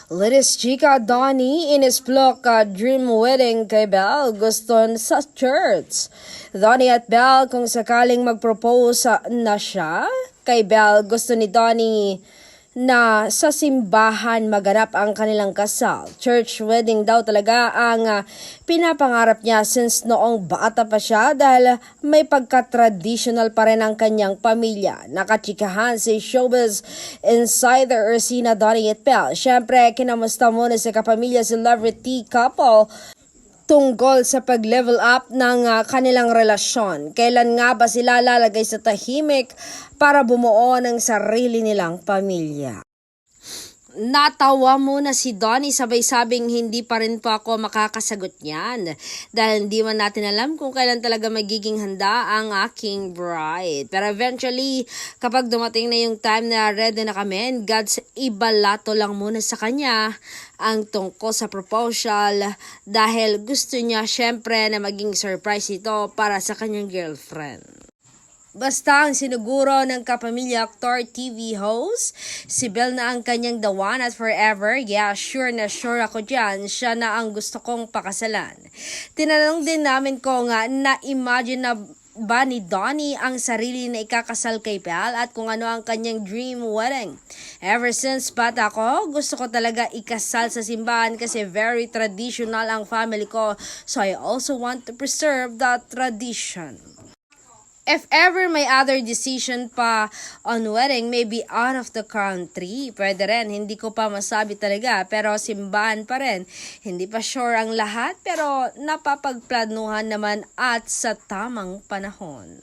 Latest chika Donnie inisplok dream wedding kay Belle guston sa church. Donnie at Belle kung sakaling mag-propose na siya kay Belle, gusto ni Donnie na sa simbahan maganap ang kanilang kasal. Church wedding daw talaga ang pinapangarap niya since noong bata pa siya dahil may pagka-traditional pa rin ang kanyang pamilya. Nakachikahan si showbiz insider Ursina Donnie at Belle. Siyempre, kinamusta muna sa kapamilya celebrity couple tungkol sa pag-level up ng kanilang relasyon. Kailan nga ba sila lalagay sa tahimik para bumuo ng sarili nilang pamilya? Natawa muna si Donnie, sabay sabing hindi pa rin po ako makakasagot niyan dahil hindi man natin alam kung kailan talaga magiging handa ang aking bride. Pero eventually, kapag dumating na yung time na ready na kami, God's ibalato lang muna sa kanya ang tungkol sa proposal dahil gusto niya syempre na maging surprise ito para sa kanyang girlfriend. Basta ang sinuguro ng kapamilya actor TV host, si Belle na ang kanyang the one at forever. Yeah, sure na sure ako dyan, siya na ang gusto kong pakasalan. Tinanong din namin kung na-imagine na ba ni Donnie ang sarili na ikakasal kay Belle at kung ano ang kanyang dream wedding. Ever since bata ko, gusto ko talaga ikasal sa simbahan kasi very traditional ang family ko, so I also want to preserve that tradition. If ever may other decision pa on wedding, maybe out of the country, pwede rin. Hindi ko pa masabi talaga, pero simbahan pa rin. Hindi pa sure ang lahat, pero napapagplanuhan naman at sa tamang panahon.